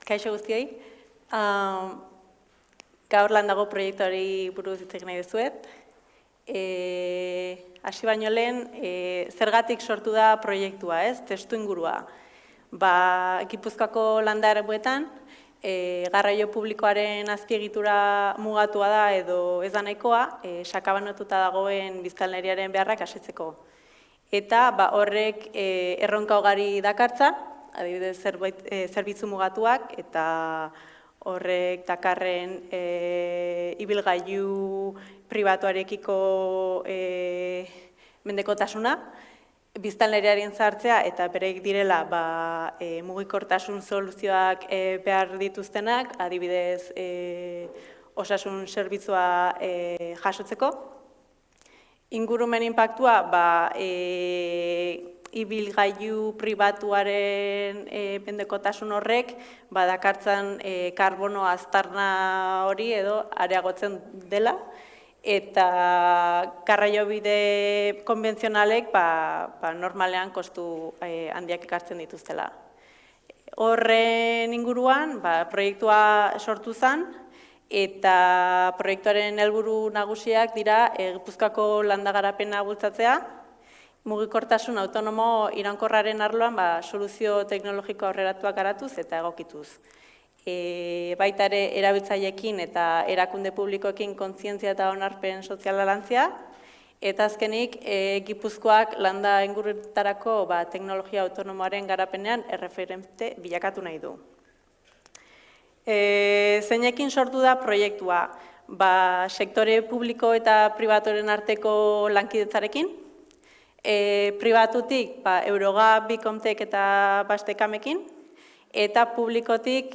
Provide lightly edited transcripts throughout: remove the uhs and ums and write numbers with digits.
Kaixo guztioi, gaur lan dago proiektuari buruz hitz egin nahi dizuet. Hasi baino lehen, zergatik sortu da proiektua, ez? Testu ingurua. Gipuzkoako landa eremuetan, garraio publikoaren azpiegitura mugatua da edo ez da nahikoa, sakabanotuta dagoen biztanleriaren beharrak asetzeko. Eta horrek erronka ugari dakartza, adibidez zerbitzu mugatuak, eta horrek dakarren ibilgailu pribatuarekiko mendekotasuna, biztanleriaren zartzea eta bereik direla mugikortasun soluzioak behar dituztenak, adibidez osasun zerbitzua jasotzeko. Ingurumen inpaktua, ibilgailu pribatuaren mendekotasun horrek dakartzan karbono aztarna hori edo areagotzen dela, eta garraiobide konbentzionalek normalean kostu handiak ekartzen dituztela. Horren inguruan proiektua sortu zen, eta proiektuaren helburu nagusiak dira Gipuzkoako landa garapena bultzatzea, mugikortasun autonomo iraunkorraren arloan soluzio teknologiko aurreratuak garatuz eta egokituz. Baita ere erabiltzaileekin eta erakunde publikoekin kontzientzia eta onarpen soziala lantzea, eta azkenik Gipuzkoak landa inguruetarako teknologia autonomoaren garapenean erreferente bilakatu nahi du. Zeinekin sortu da proiektua? Sektore publiko eta pribatuaren arteko lankidetzarekin, pribatutik Eurogap, Bicomtek eta Bastekamekin, eta publikotik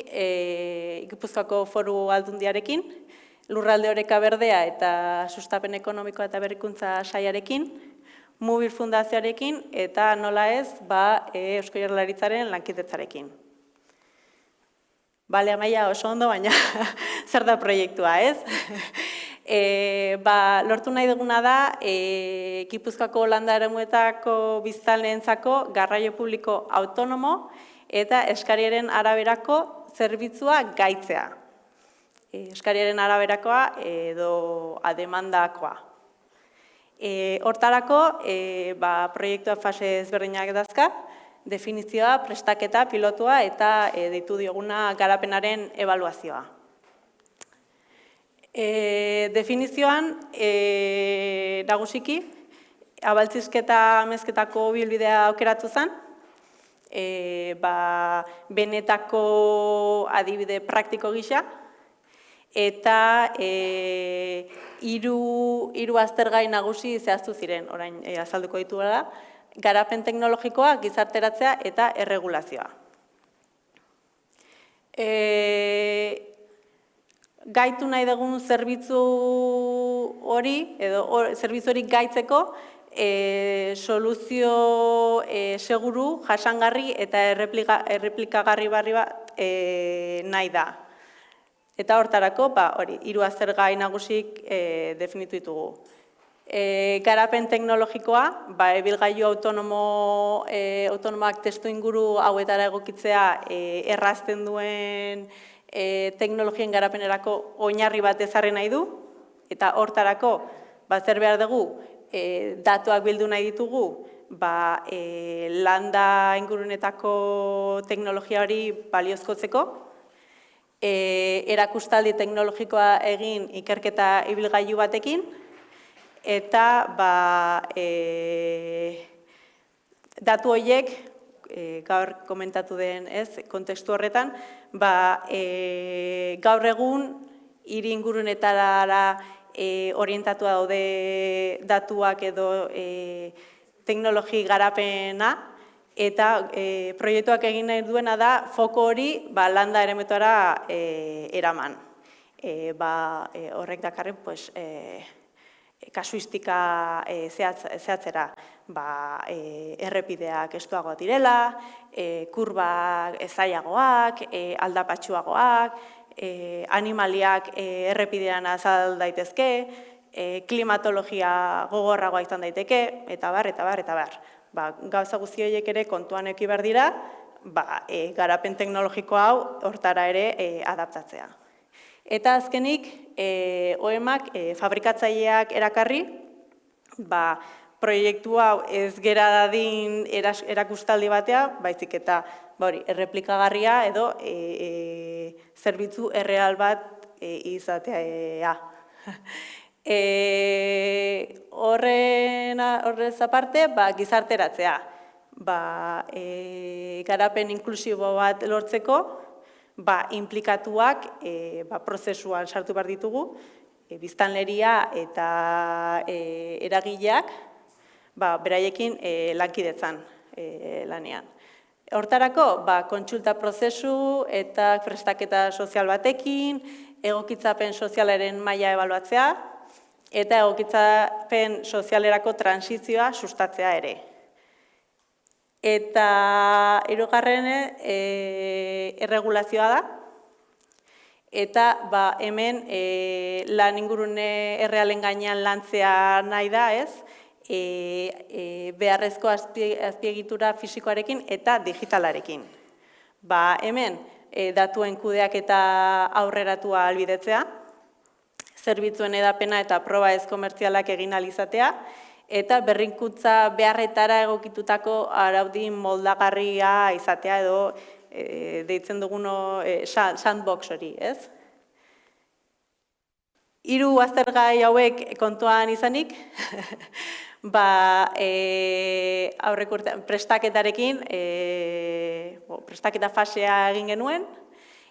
Gipuzkoako Foru Aldundiarekin, Lurralde Oreka Berdea eta Sustapen Ekonomikoa eta Berrikuntza Sailarekin, Mubil Fundazioarekin eta nola ez Eusko Jaurlaritzaren lankidetzarekin. Bale, Amaia, oso ondo, baina zer da proiektua, ez? Lortu nahi duguna da, Gipuzkoako landa eremuetako biztanleentzako garraio publiko autonomo eta eskariaren araberako zerbitzua gaitzea. Eskariaren araberakoa edo ademandakoa. Hortarako, proiektua fase ezberdinak dazka, definizioa, prestaketa, pilotua eta deitu dioguna garapenaren ebaluazioa. Definizioan, nagusiki, abaltzizketa amezketako bilbidea aukeratu zen, benetako adibide praktiko gisa, eta hiru aztergai nagusi zehaztu ziren, orain azalduko ditu da, garapen teknologikoa, gizarteratzea eta erregulazioa. Gaitu nahi dugun zerbitzu hori, edo zerbitzu hori gaitzeko, soluzio seguru, jasangarri eta erreplikagarri barri bat nahi da. Eta hortarako, hiru aztergai nagusik definitu ditugu. Garapen teknologikoa, ibilgailu autonomoak testu inguru hauetara egokitzea errazten duen teknologien garapenerako oinarri bat ezarri nahi du, eta hortarako zer behar dugu, datuak bildu nahi ditugu, landa ingurunetako teknologia hori baliozkotzeko, erakustaldi teknologikoa egin ikerketa ibilgailu batekin, eta datu horiek, gaur komentatu den kontestu horretan, gaur egun hiri ingurunetara orientatua daude datuak edo teknologi garapena, eta proiektuak egin nahi duena da foko hori landa eremuetara eraman. Horrek dakarren, kasuistika zehatzera, errepideak estuagoak direla, kurbak zailagoak, aldapatsuagoak, animaliak errepidean azal daitezke, klimatologia gogorragoa izan daiteke, eta bar. Gauza guzti horiek ere kontuan eduki behar dira, garapen teknologiko hau hortara ere adaptatzea. Eta azkenik, OEMak fabrikatzaileak erakarri, proiektu hau ez gera dadin erakustaldi batea, baizik eta erreplikagarria edo zerbitzu erreal bat izatea. Horrez aparte, gizarteratzea. Garapen inklusibo bat lortzeko, implikatuak prozesuan sartu behar ditugu, biztanleria eta eragileak, beraiekin lankidetzan lanean. Hortarako, kontsulta prozesu eta prestaketa sozial batekin, egokitzapen sozialaren maila ebaluatzea, eta egokitzapen sozialerako transizioa sustatzea ere. Eta hirugarren erregulazioa da, eta hemen lan ingurune errealen gainean lantzea nahi da, beharrezko azpiegitura fisikoarekin eta digitalarekin. Hemen datuen kudeak eta aurreratua ahalbidetzea, zerbitzuen edapena eta proba ez komertzialak egin ahal izatea, eta berrikuntza beharretara egokitutako araudi moldagarria izatea edo deitzen duguno sandbox hori, ez? Hiru aztergai hauek kontuan izanik, aurreko urtean prestaketarekin, prestaketa fasea egin genuen,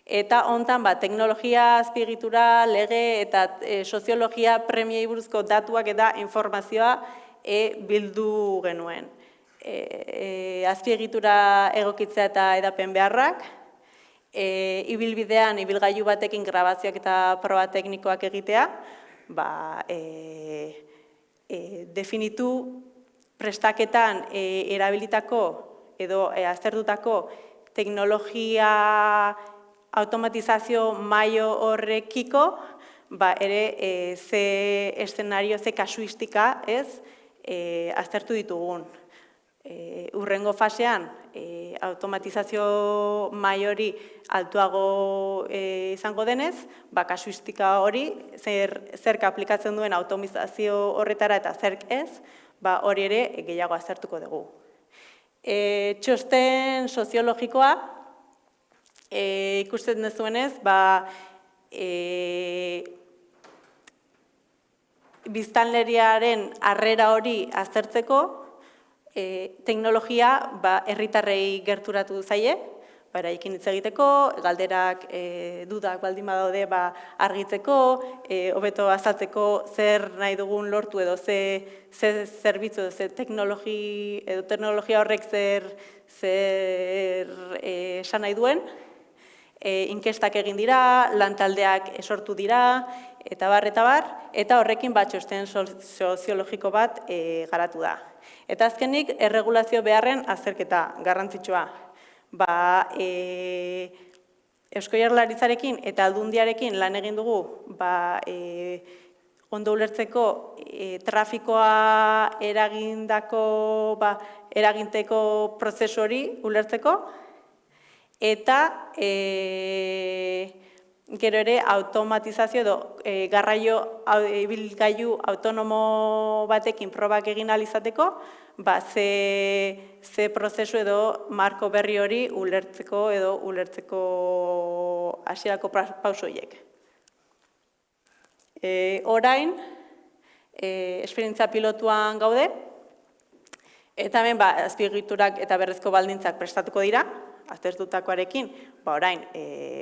eta hontan teknologia, azpiegitura, lege eta soziologia premiei buruzko datuak eta informazioa bildu genuen. Azpiegitura egokitzea eta edapen beharrak, ibilbidean ibilgailu batekin grabazioak eta proba teknikoak egitea, definitu prestaketan erabilitako edo aztertutako teknologia automatizazio mailo horrekiko, ere ze eszenario, ze kasuistika aztertu ditugun. Hurrengo fasean, automatizazio mailo hori altuago izango denez, kasuistika hori, zerk aplikatzen duen automatizazio horretara eta zerk ez, hori ere gehiago aztertuko dugu. Txosten soziologikoa, ikusten dezuenez, biztanleriaren harrera hori aztertzeko, teknologia herritarrei gerturatu zaie, beraiekin hitz egiteko, galderak dudak baldin badaude argitzeko, hobeto azaltzeko zer nahi dugun lortu edo ze zerbitzu edo ze teknologia horrek zer esan nahi duen, inkestak egin dira, lantaldeak sortu dira, eta bar, eta horrekin txosten soziologiko bat garatu da. Eta azkenik, erregulazio beharren azterketa garrantzitsua. Eusko Jaurlaritzarekin eta Aldundiarekin lan egin dugu, ondo ulertzeko trafikoa eraginteko prozesu hori ulertzeko, eta gero ere automatizazio edo ibilgailu autonomo batekin probak egin ahal izateko, ze prozesu edo marko berri hori ulertzeko edo ulertzeko hasierako pauso horiek. Orain, esperientzia pilotuan gaude, eta hemen azpiegiturak eta berrezko baldintzak prestatuko dira, aztertutakoarekin, orain,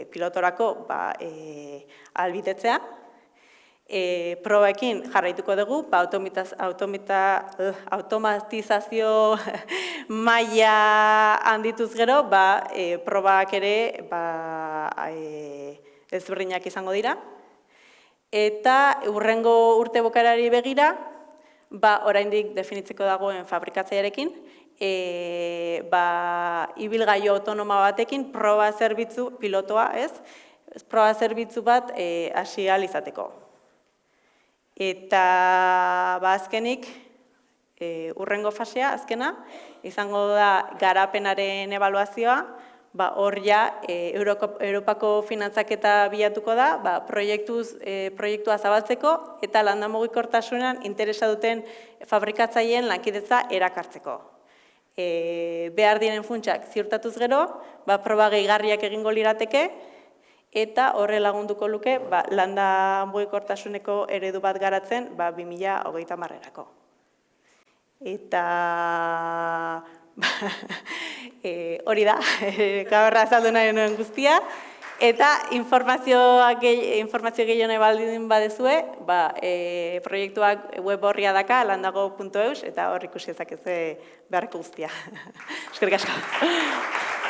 pilotorako ahalbidetzea. Probekin jarraituko dugu, automatizazio maila handituz gero, probak ere ezberdinak izango dira. Eta hurrengo urte bukaerari begira, oraindik definitzeko dagoen fabrikatzailearekin, ibilgailu autonoma batekin proba zerbitzu pilotoa, proba zerbitzu bat hasi ahal izateko. Eta azkenik, Urrengo fasea, azkena, izango da garapenaren ebaluazioa, hor ja, Europako finantzaketa bilatuko da, proiektua zabaltzeko eta landa mugikortasunean interesa duten fabrikatzaileen lankidetza erakartzeko. Behar diren funtsak ziurtatuz gero, proba gehigarriak egingo lirateke, eta horre lagunduko luke landa mugikortasuneko eredu bat garatzen 2030erako. Eta hori da, gaur azaldu nahi nuen guztia, eta informazio gehiago nahi baldin badezue, proiektuak web horria daka, landago.eus, eta hor ikusi ezakezue beharreko guztia. Eskerrik asko.